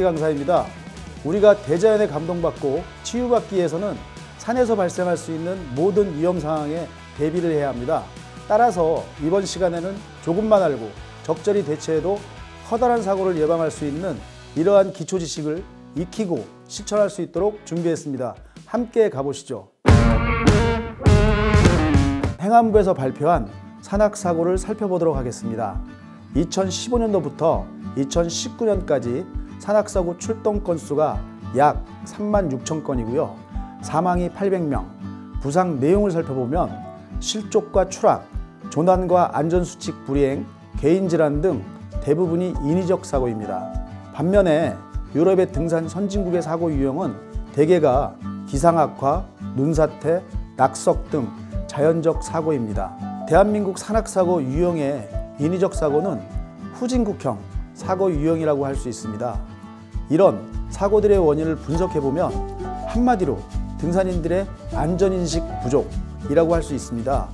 강사입니다. 우리가 대자연에 감동받고 치유받기 위해서는 산에서 발생할 수 있는 모든 위험 상황에 대비를 해야 합니다. 따라서 이번 시간에는 조금만 알고 적절히 대처해도 커다란 사고를 예방할 수 있는 이러한 기초 지식을 익히고 실천할 수 있도록 준비했습니다. 함께 가보시죠. 행안부에서 발표한 산악사고를 살펴보도록 하겠습니다. 2015년도부터 2019년까지 산악사고 출동 건수가 약 36,000건이고요. 사망이 800명, 부상 내용을 살펴보면 실족과 추락, 조난과 안전수칙 불이행, 개인질환 등 대부분이 인위적 사고입니다. 반면에 유럽의 등산 선진국의 사고 유형은 대개가 기상악화, 눈사태, 낙석 등 자연적 사고입니다. 대한민국 산악사고 유형의 인위적 사고는 후진국형 사고 유형이라고 할 수 있습니다. 이런 사고들의 원인을 분석해보면 한마디로 등산인들의 안전인식 부족이라고 할 수 있습니다.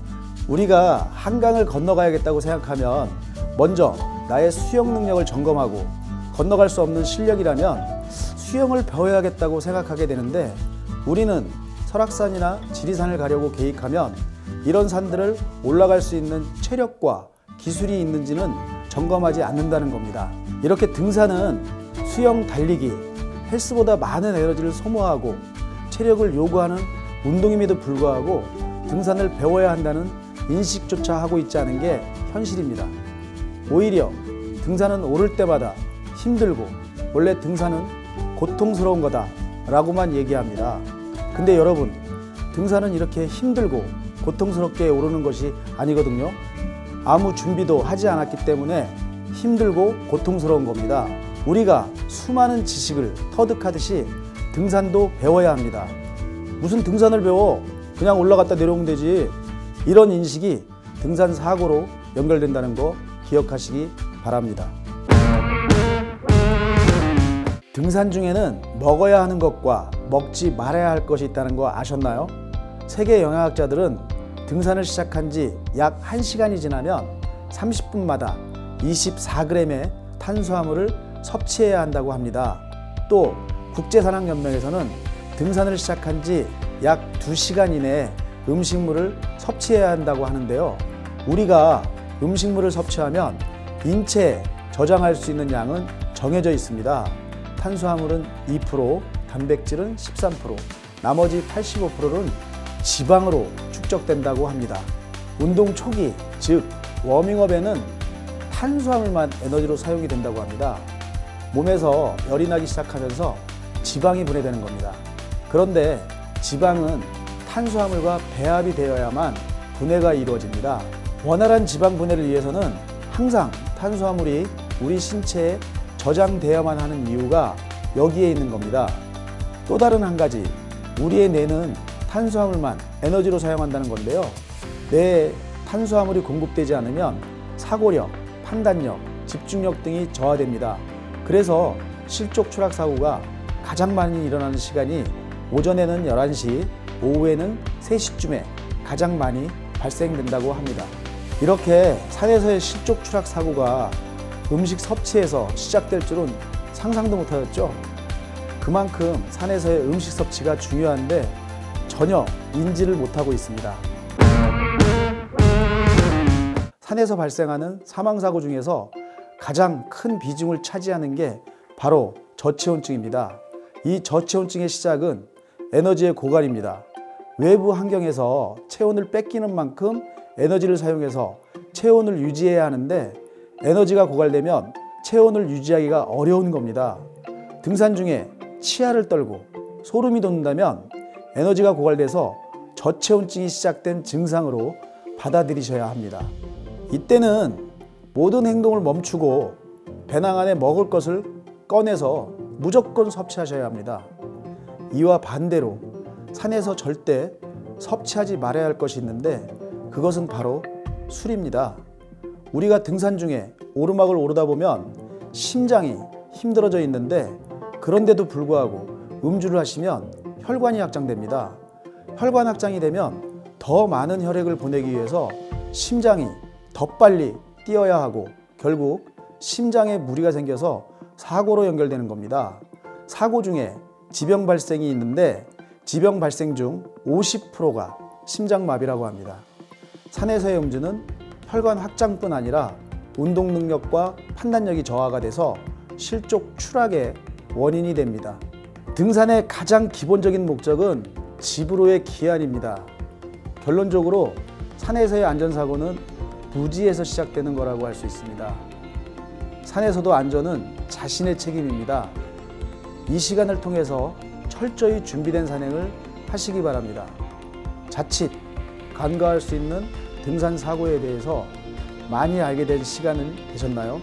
우리가 한강을 건너가야겠다고 생각하면 먼저 나의 수영 능력을 점검하고 건너갈 수 없는 실력이라면 수영을 배워야겠다고 생각하게 되는데 우리는 설악산이나 지리산을 가려고 계획하면 이런 산들을 올라갈 수 있는 체력과 기술이 있는지는 점검하지 않는다는 겁니다. 이렇게 등산은 수영, 달리기, 헬스보다 많은 에너지를 소모하고 체력을 요구하는 운동임에도 불구하고 등산을 배워야 한다는 인식조차 하고 있지 않은 게 현실입니다. 오히려 등산은 오를 때마다 힘들고 원래 등산은 고통스러운 거다 라고만 얘기합니다. 근데 여러분, 등산은 이렇게 힘들고 고통스럽게 오르는 것이 아니거든요. 아무 준비도 하지 않았기 때문에 힘들고 고통스러운 겁니다. 우리가 수많은 지식을 터득하듯이 등산도 배워야 합니다. 무슨 등산을 배워? 그냥 올라갔다 내려오면 되지. 이런 인식이 등산 사고로 연결된다는 거 기억하시기 바랍니다. 등산 중에는 먹어야 하는 것과 먹지 말아야 할 것이 있다는 거 아셨나요? 세계 영양학자들은 등산을 시작한 지 약 1시간이 지나면 30분마다 24g의 탄수화물을 섭취해야 한다고 합니다. 또 국제산악연맹에서는 등산을 시작한 지 약 2시간 이내에 음식물을 섭취해야 한다고 하는데요. 우리가 음식물을 섭취하면 인체에 저장할 수 있는 양은 정해져 있습니다. 탄수화물은 2%, 단백질은 13%, 나머지 85%는 지방으로 축적된다고 합니다. 운동 초기, 즉 워밍업에는 탄수화물만 에너지로 사용이 된다고 합니다. 몸에서 열이 나기 시작하면서 지방이 분해되는 겁니다. 그런데 지방은 탄수화물과 배합이 되어야만 분해가 이루어집니다. 원활한 지방 분해를 위해서는 항상 탄수화물이 우리 신체에 저장되어야만 하는 이유가 여기에 있는 겁니다. 또 다른 한 가지, 우리의 뇌는 탄수화물만 에너지로 사용한다는 건데요. 뇌에 탄수화물이 공급되지 않으면 사고력, 판단력, 집중력 등이 저하됩니다. 그래서 실족 추락 사고가 가장 많이 일어나는 시간이 오전에는 11시, 오후에는 3시쯤에 가장 많이 발생된다고 합니다. 이렇게 산에서의 실족 추락 사고가 음식 섭취에서 시작될 줄은 상상도 못하였죠. 그만큼 산에서의 음식 섭취가 중요한데 전혀 인지를 못하고 있습니다. 산에서 발생하는 사망사고 중에서 가장 큰 비중을 차지하는 게 바로 저체온증입니다. 이 저체온증의 시작은 에너지의 고갈입니다. 외부 환경에서 체온을 뺏기는 만큼 에너지를 사용해서 체온을 유지해야 하는데 에너지가 고갈되면 체온을 유지하기가 어려운 겁니다. 등산 중에 치아를 떨고 소름이 돋는다면 에너지가 고갈돼서 저체온증이 시작된 증상으로 받아들이셔야 합니다. 이때는 모든 행동을 멈추고 배낭 안에 먹을 것을 꺼내서 무조건 섭취하셔야 합니다. 이와 반대로 산에서 절대 섭취하지 말아야 할 것이 있는데 그것은 바로 술입니다. 우리가 등산 중에 오르막을 오르다 보면 심장이 힘들어져 있는데 그런데도 불구하고 음주를 하시면 혈관이 확장됩니다. 혈관 확장이 되면 더 많은 혈액을 보내기 위해서 심장이 더 빨리 뛰어야 하고 결국 심장에 무리가 생겨서 사고로 연결되는 겁니다. 사고 중에 지병 발생이 있는데 지병 발생 중 50%가 심장마비라고 합니다. 산에서의 음주는 혈관 확장뿐 아니라 운동 능력과 판단력이 저하가 돼서 실족 추락의 원인이 됩니다. 등산의 가장 기본적인 목적은 집으로의 귀환입니다. 결론적으로 산에서의 안전사고는 부지에서 시작되는 거라고 할 수 있습니다. 산에서도 안전은 자신의 책임입니다. 이 시간을 통해서 철저히 준비된 산행을 하시기 바랍니다. 자칫 간과할 수 있는 등산 사고에 대해서 많이 알게 된 시간은 되셨나요?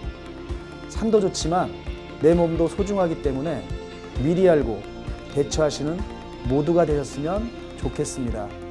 산도 좋지만 내 몸도 소중하기 때문에 미리 알고 대처하시는 모두가 되셨으면 좋겠습니다.